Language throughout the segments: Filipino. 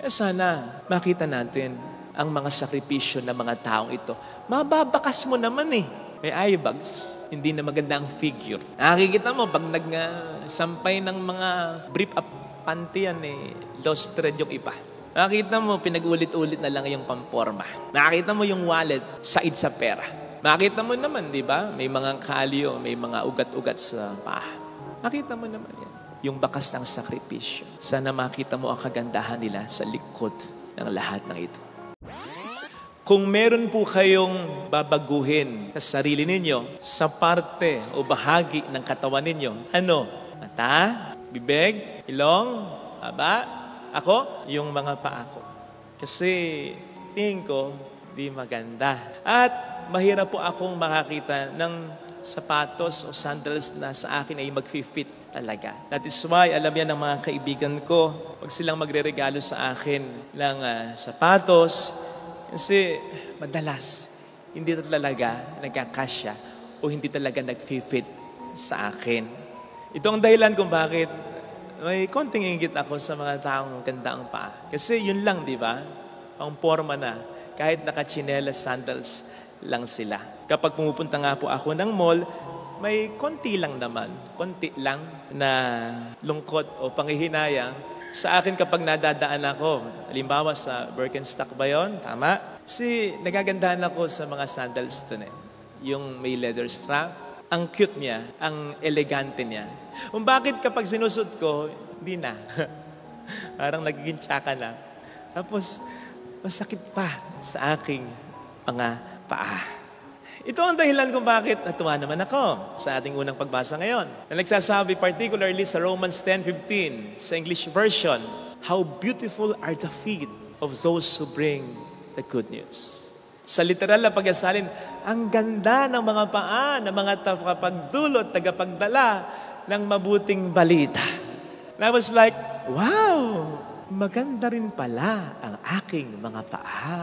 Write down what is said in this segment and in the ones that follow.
Sana makita natin ang mga sakripisyo ng mga taong ito. Mababakas mo naman eh. May eye bags. Hindi na maganda ang figure. Nakikita mo, pag nagsampay ng mga brief up panty yan lost thread yung iba. Nakikita mo, pinag-ulit-ulit na lang yung pamporma. Nakikita mo yung wallet, said sa pera. Nakikita mo naman, di ba? May mga kalyo, may mga ugat-ugat sa paa. Nakita mo naman yan. Yung bakas ng sakripisyo. Sana makita mo ang kagandahan nila sa likod ng lahat ng ito. Kung meron po kayong babaguhin sa sarili ninyo, sa parte o bahagi ng katawan ninyo, ano? Mata, bibig, ilong, baba, ako, yung mga paa ko. Kasi tingin ko, di maganda. At mahirap po akong makakita ng sapatos o sandals na sa akin ay mag-fit talaga. That is why, alam yan ng mga kaibigan ko, pag silang magre-regalo sa akin ng sapatos, kasi madalas, hindi talaga nagkakasya o hindi talaga nag-fit sa akin. Ito ang dahilan kung bakit may konting inggit ako sa mga taong ganda ang paa. Kasi yun lang, di ba? Ang forma na, kahit naka-chinelas, sandals lang sila. Kapag pumupunta nga po ako ng mall, may konti lang naman, konti lang na lungkot o panghihinayang sa akin kapag nadadaan ako. Halimbawa sa Birkenstock ba yun? Tama? Kasi nagagandahan ako sa mga sandals doon Yung may leather strap. Ang cute niya, ang elegante niya. Kung bakit kapag sinusot ko, hindi na. Parang nagiging tsaka na. Tapos, masakit pa sa aking mga paa. Ito ang dahilan kung bakit natuwa naman ako sa ating unang pagbasa ngayon. Na nagsasabi particularly sa Romans 10:15 sa English version, how beautiful are the feet of those who bring the good news. Sa literal na pag-asalin, ang ganda ng mga paa ng mga tagapagdulot, tagapagdala ng mabuting balita. And I was like, wow, maganda rin pala ang aking mga paa.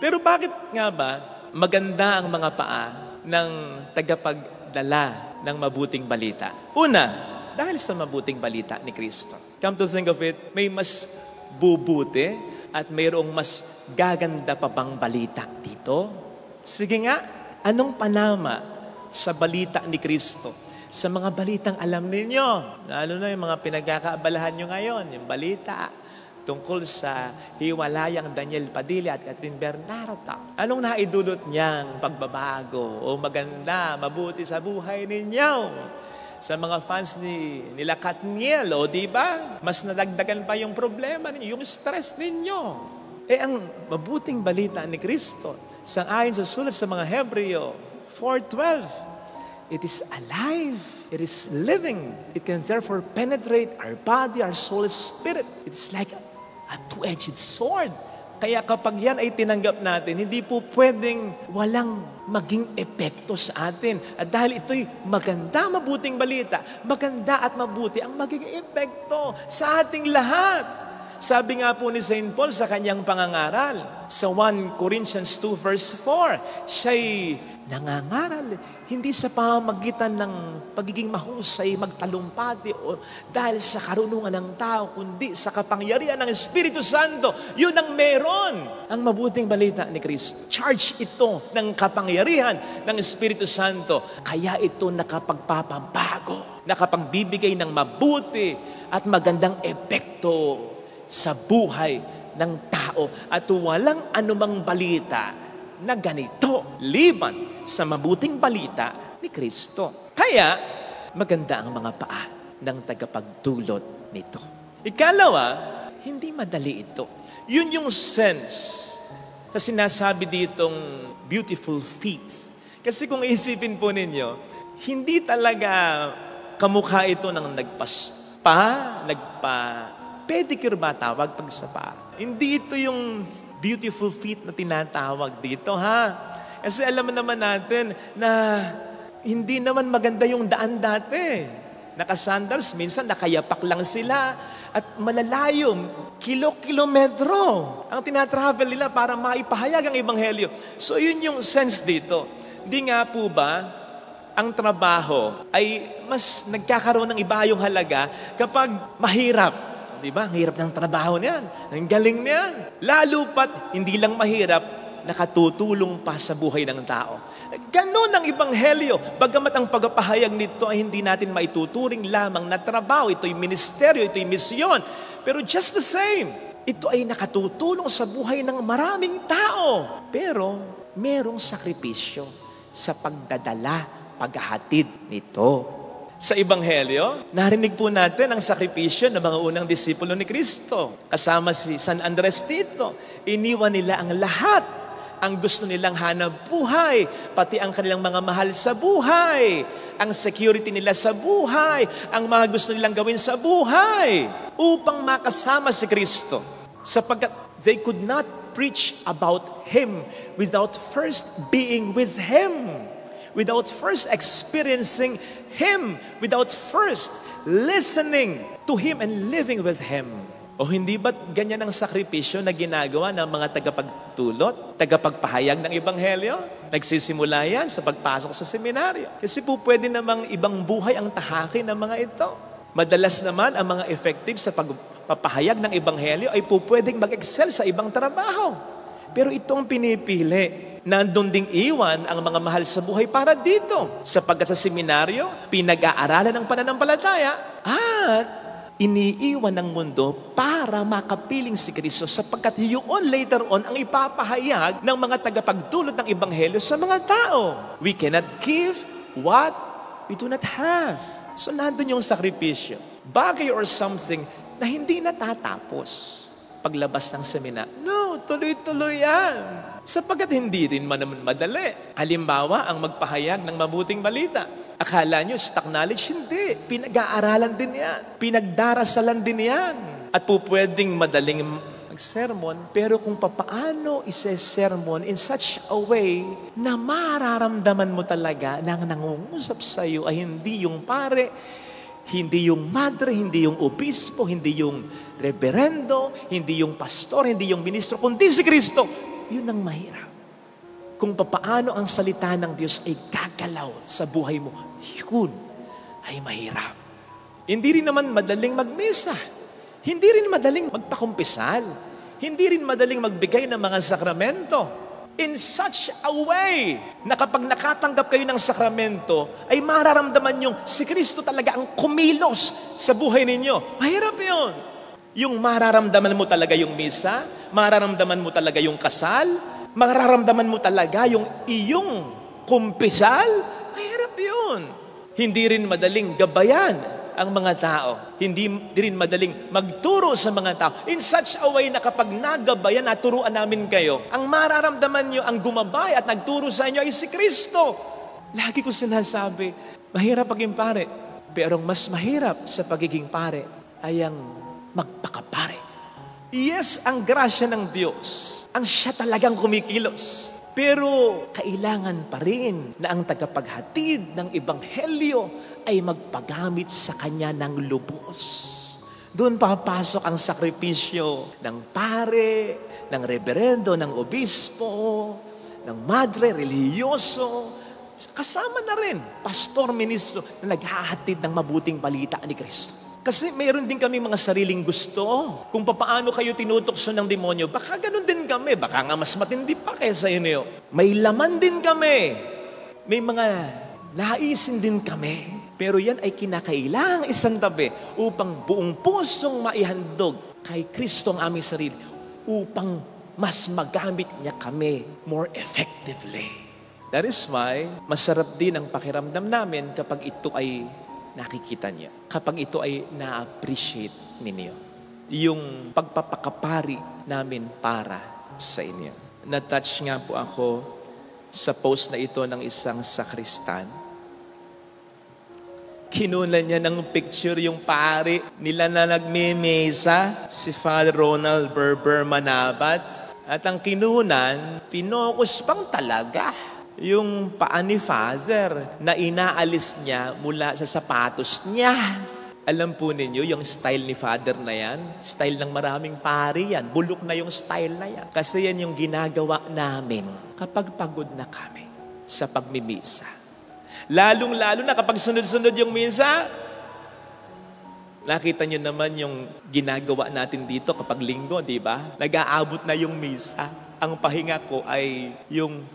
Pero bakit nga ba maganda ang mga paa ng tagapagdala ng mabuting balita? Una, dahil sa mabuting balita ni Kristo. Come to think of it, may mas bubuti at mayroong mas gaganda pa bang balita dito? Sige nga, anong panama sa balita ni Kristo? Sa mga balitang alam ninyo, lalo na yung mga pinagkakaabalahan nyo ngayon, yung balita tungkol sa hiwalayang Daniel Padilla at Catherine Bernardo. Anong naidulot niyang pagbabago o maganda, mabuti sa buhay ninyo? Sa mga fans nila Katniel, o di ba? Mas nadagdagan pa yung problema ninyo, yung stress ninyo. Ang mabuting balita ni Kristo, sang-ayon sa sulat sa mga Hebreo 4:12, it is alive. It is living. It can therefore penetrate our body, our soul, spirit. It's like a two-edged sword. Kaya kapag yan ay tinanggap natin, hindi po pwedeng walang maging epekto sa atin. At dahil ito'y maganda, mabuting balita, maganda at mabuti ang magiging epekto sa ating lahat. Sabi nga po ni St. Paul sa kanyang pangangaral, sa 1 Corinthians 2 verse 4, siya'y nangangaral, hindi sa pamamagitan ng pagiging mahusay, magtalumpati o dahil sa karunungan ng tao, kundi sa kapangyarihan ng Espiritu Santo. Yun ang meron. Ang mabuting balita ni Kristo. Charge ito ng kapangyarihan ng Espiritu Santo. Kaya ito nakapagpapabago, nakapagbibigay ng mabuti at magandang epekto sa buhay ng tao. At walang anumang balita na ganito, liban sa mabuting balita ni Kristo. Kaya, maganda ang mga paa ng tagapagdulot nito. Ikalawa, hindi madali ito. Yun yung sense sa sinasabi ditong beautiful feet. Kasi kung isipin po ninyo, hindi talaga kamukha ito ng pedicure ba tawag pag sa paa? Hindi ito yung beautiful feet na tinatawag dito, ha? Kasi alam naman natin na hindi naman maganda yung daan dati. Nakasandals, minsan nakayapak lang sila at malalayo, kilometro ang tinatravel nila para maipahayag ang ebanghelyo. So yun yung sense dito. Di nga po ba, ang trabaho ay mas nagkakaroon ng iba yung halaga kapag mahirap. Di ba? Ang hirap ng trabaho niyan. Ang galing niyan. Lalo pat, hindi lang mahirap, nakatutulong pa sa buhay ng tao. Ganon ang Ebanghelyo. Bagamat ang pagpapahayag nito ay hindi natin maituturing lamang na trabaho. Ito'y ministeryo, ito'y misyon. Pero just the same, ito ay nakatutulong sa buhay ng maraming tao. Pero merong sakripisyo sa pagdadala, paghahatid nito. Sa Ebanghelyo, narinig po natin ang sakripisyo ng mga unang disipulo ni Kristo. Kasama si San Andres dito. Iniwan nila ang lahat. Ang gusto nilang hanap buhay, pati ang kanilang mga mahal sa buhay, ang security nila sa buhay, ang mga gusto nilang gawin sa buhay, upang makasama si Kristo. Sapagkat they could not preach about Him without first being with Him, without first experiencing Him, without first listening to Him and living with Him. O hindi ba't ganyan ang sakripisyo na ginagawa ng mga tagapagtulot, tagapagpahayag ng Ebanghelyo? Nagsisimula yan sa pagpasok sa seminaryo. Kasi po pwede namang ibang buhay ang tahakin ng mga ito. Madalas naman ang mga effective sa pagpapahayag ng Ebanghelyo ay po pwedeng mag-excel sa ibang trabaho. Pero itong pinipili, nandun ding iwan ang mga mahal sa buhay para dito. Sapagkat sa seminaryo, pinag-aaralan ng pananampalataya at iniiwan ng mundo para makapiling si Kristo sapagkat yun later on ang ipapahayag ng mga tagapagdulot ng Ebanghelyo sa mga tao. We cannot give what we do not have. So nandun yung sakripisyo. Bagay or something na hindi natatapos paglabas ng seminar. No, tuloy-tuloy yan. Sapagkat hindi rin naman madali. Halimbawa, ang magpahayag ng mabuting balita. Akala nyo, stock knowledge? Hindi. Pinag-aaralan din yan. Pinagdarasalan din yan. At po pwedeng madaling mag-sermon, pero kung papaano ise-sermon in such a way na mararamdaman mo talaga na ang nangungusap sa iyo ay hindi yung pare, hindi yung madre, hindi yung obispo, hindi yung reverendo, hindi yung pastor, hindi yung ministro, kundi si Kristo. Yun ang mahirap. Kung papaano ang salita ng Diyos ay gagalaw sa buhay mo, yun ay mahirap. Hindi rin naman madaling magmisa. Hindi rin madaling magpakumpisal. Hindi rin madaling magbigay ng mga sakramento. In such a way na kapag nakatanggap kayo ng sakramento, ay mararamdaman yung si Kristo talaga ang kumilos sa buhay ninyo. Mahirap yun. Yung mararamdaman mo talaga yung misa, mararamdaman mo talaga yung kasal, mararamdaman mo talaga yung iyong kumpisal, mahirap yun. Hindi rin madaling gabayan ang mga tao. Hindi rin madaling magturo sa mga tao. In such a way na kapag nagabayan at turuan namin kayo, ang mararamdaman nyo, ang gumabay at nagturo sa inyo ay si Kristo. Lagi ko sinasabi, mahirap maging pare. Pero ang mas mahirap sa pagiging pare ay ang magpakapare. Yes, ang grasya ng Diyos. Ang siya talagang kumikilos. Pero kailangan pa rin na ang tagapaghatid ng Ebanghelyo ay magpagamit sa Kanya ng lubos. Doon papasok ang sakripisyo ng pare, ng reverendo, ng obispo, ng madre, reliyoso. Kasama na rin, pastor, ministro na naghahatid ng mabuting balita ni Kristo. Kasi mayroon din kami mga sariling gusto. Kung paano kayo tinutokso ng demonyo, baka ganun din kami. Baka nga mas matindi pa kaysa inyo. May laman din kami. May mga naisin din kami. Pero yan ay kinakailangang isang tabi upang buong pusong maihandog kay Kristo ang aming sarili upang mas magamit niya kami more effectively. That is why masarap din ang pakiramdam namin kapag ito ay nakikita niyo. Kapag ito ay na-appreciate ninyo. Yung pagpapakapari namin para sa inyo. Na-touch nga po ako sa post na ito ng isang sakristan. Kinunan niya ng picture yung pari nila na nagmimesa, si Father Ronald Berber Manabat. At ang kinunan, pinokus pang talaga yung paa ni Father na inaalis niya mula sa sapatos niya. Alam po ninyo, yung style ni Father na yan, style ng maraming pari yan. Bulok na yung style na yan. Kasi yan yung ginagawa namin kapag pagod na kami sa pagmimisa. Lalong-lalo na kapag sunod-sunod yung misa, Nakita nyo naman yung ginagawa natin dito kapag linggo, di ba? Nag-aabot na yung misa. Ang pahinga ko ay yung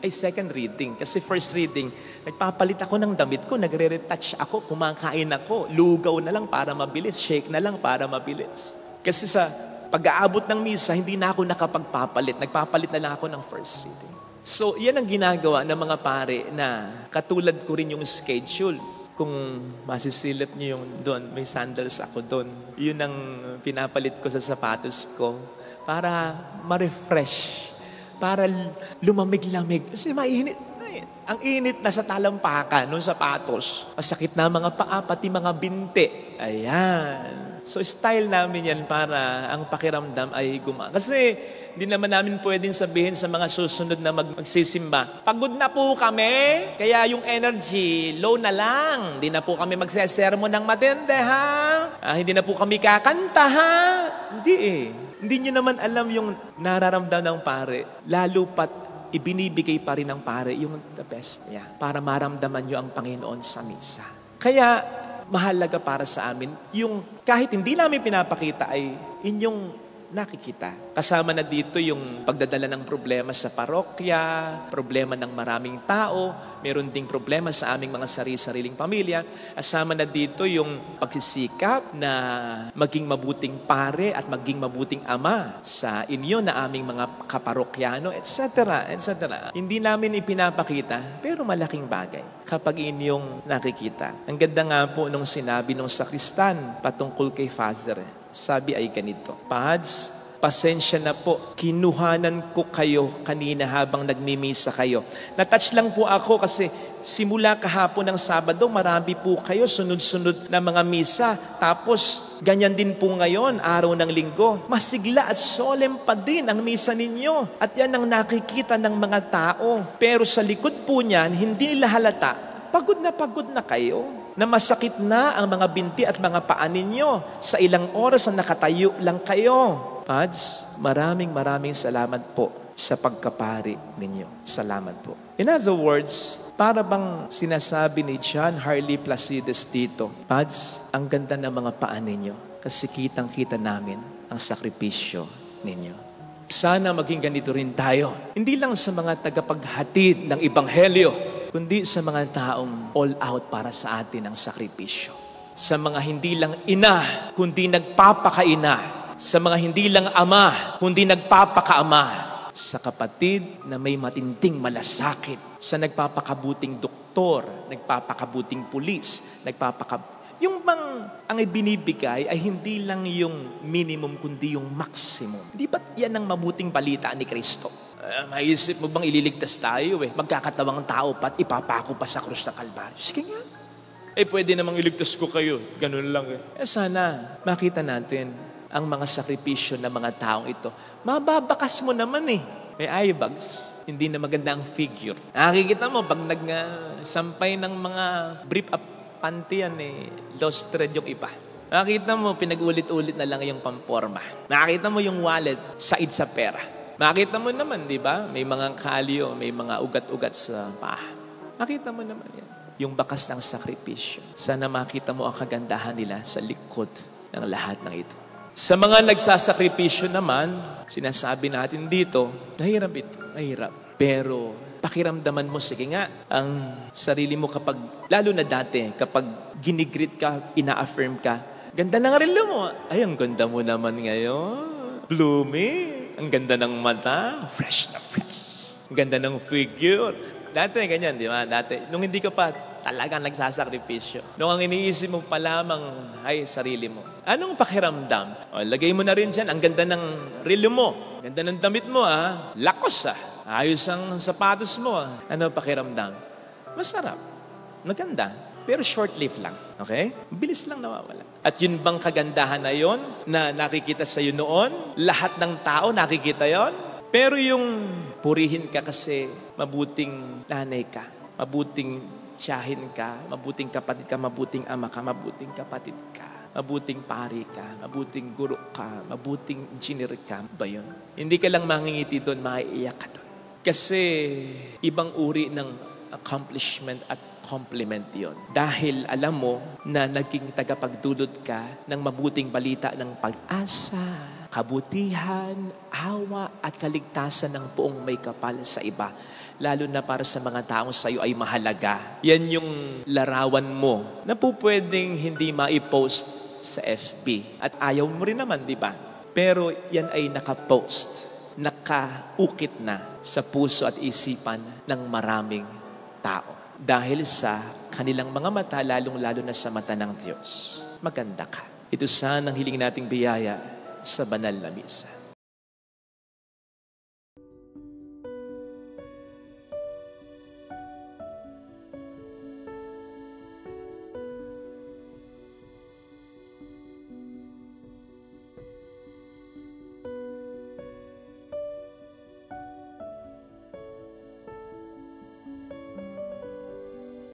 second reading. Kasi first reading, nagpapalit ako ng damit ko, nagre-retouch ako, kumakain ako, lugaw na lang para mabilis, shake na lang para mabilis. Kasi sa pag-aabot ng misa, hindi na ako nakapagpapalit. Nagpapalit na lang ako ng first reading. So, yan ang ginagawa ng mga pare na katulad ko rin yung schedule. Kung masisilip niyo yung doon, may sandals ako doon. Yun ang pinapalit ko sa sapatos ko para ma-refresh, para lumamig-lamig. Kasi mainit na eh. Ang init na sa talampakan ng sapatos. Masakit na mga paa, pati mga binti. Ayan. So style namin yan para ang pakiramdam ay gumana. Kasi hindi naman namin pwedeng sabihin sa mga susunod na magsisimba, pagod na po kami, kaya yung energy, low na lang. Hindi na po kami magsesermon ng matindi, ha? Hindi na po kami kakanta, ha? Hindi eh. Hindi nyo naman alam yung nararamdaman ng pare. Lalo pat ibinibigay pa rin ng pare yung the best niya para maramdaman nyo ang Panginoon sa misa. Kaya mahalaga para sa amin, yung kahit hindi namin pinapakita ay inyong nakikita. Kasama na dito yung pagdadala ng problema sa parokya, problema ng maraming tao, meron ding problema sa aming mga sariling pamilya. Kasama na dito yung pagsisikap na maging mabuting pare at maging mabuting ama sa inyo na aming mga kaparokyano, etc. etc. Hindi namin ipinapakita, pero malaking bagay kapag inyong nakikita. Ang ganda nga po nung sinabi nung sakristan patungkol kay Father. Sabi ay ganito, Pads, pasensya na po, kinuhanan ko kayo kanina habang nagmimisa kayo. Natouch lang po ako kasi simula kahapon ng Sabado, marami po kayo, sunod-sunod na mga misa. Tapos, ganyan din po ngayon, araw ng linggo. Masigla at solemn pa din ang misa ninyo. At yan ang nakikita ng mga tao. Pero sa likod po niyan, hindi nila halata, pagod na kayo. Na masakit na ang mga binti at mga paa ninyo. Sa ilang oras na nakatayo lang kayo. Pads, maraming salamat po sa pagkapari ninyo. Salamat po. In other words, para bang sinasabi ni John Harley Placides dito, Pads, ang ganda ng mga paa ninyo kasi kitang-kita namin ang sakripisyo ninyo. Sana maging ganito rin tayo. Hindi lang sa mga tagapaghatid ng Ebanghelyo, kundi sa mga taong all out para sa atin ang sakripisyo. Sa mga hindi lang ina, kundi nagpapakaina. Sa mga hindi lang ama, kundi nagpapakaama. Sa kapatid na may matinding malasakit. Sa nagpapakabuting doktor, nagpapakabuting pulis, yung bang ang ibinibigay ay hindi lang yung minimum, kundi yung maximum. Di ba't yan ang mabuting balita ni Kristo? Maisip mo bang ililigtas tayo magkakatawang tao pat ipapako pa sa krus ng Kalbaryo? Sige nga. Pwede namang iligtas ko kayo. Ganun lang sana makita natin ang mga sakripisyo ng mga taong ito. Mababakas mo naman May eye bags. Hindi na maganda ang figure. Nakikita mo, pag nagsampay ng mga brief up panty yan lost thread yung iba. Nakikita mo, pinag-ulit-ulit na lang yung pamporma. Nakikita mo yung wallet, said sa pera. Makita mo naman, di ba? May mga kalyo, may mga ugat-ugat sa paa. Makita mo naman yan. Yung bakas ng sakripisyo. Sana makita mo ang kagandahan nila sa likod ng lahat ng ito. Sa mga nagsasakripisyo naman, sinasabi natin dito, mahirap ito, mahirap. Pero pakiramdaman mo, sige nga, ang sarili mo kapag, lalo na dati, kapag ginigreet ka, ina-affirm ka, ganda ng relo mo. Ay, ang ganda mo naman ngayon. Blooming. Ang ganda ng mata, fresh na fresh. Ang ganda ng figure. Dati ganyan, di ba? Dati, nung hindi ka pa talagang nagsasakripisyo. Nung ang iniisip mo pa lamang ay sarili mo. Anong pakiramdam? Lagay mo na rin dyan, ang ganda ng relo mo. Ganda ng damit mo, lakos, ayos ang sapatos mo, Ano pakiramdam? Masarap. Maganda. Pero short-lived lang. Okay? Bilis lang nawawala. At yun bang kagandahan na yon na nakikita sa iyo noon? Lahat ng tao nakikita yon? Pero yung purihin ka kasi mabuting nanay ka, mabuting tiyahin ka, mabuting kapatid ka, mabuting ama ka, mabuting kapatid ka, mabuting pari ka, mabuting guro ka, mabuting engineer ka, ba yun? Hindi ka lang mangingiti doon, maiiyak ka doon. Kasi ibang uri ng accomplishment at compliment yon. Dahil alam mo na naging tagapagdulot ka ng mabuting balita ng pag-asa, kabutihan, awa at kaligtasan ng buong may kapal sa iba. Lalo na para sa mga taong sa iyo ay mahalaga. Yan yung larawan mo na po pwedeng hindi ma-post sa FB. At ayaw mo rin naman, di ba? Pero yan ay nakapost, nakaukit na sa puso at isipan ng maraming tao. Dahil sa kanilang mga mata, lalong-lalo na sa mata ng Diyos. Maganda ka. Ito sana ang hiling nating biyaya sa banal na misa.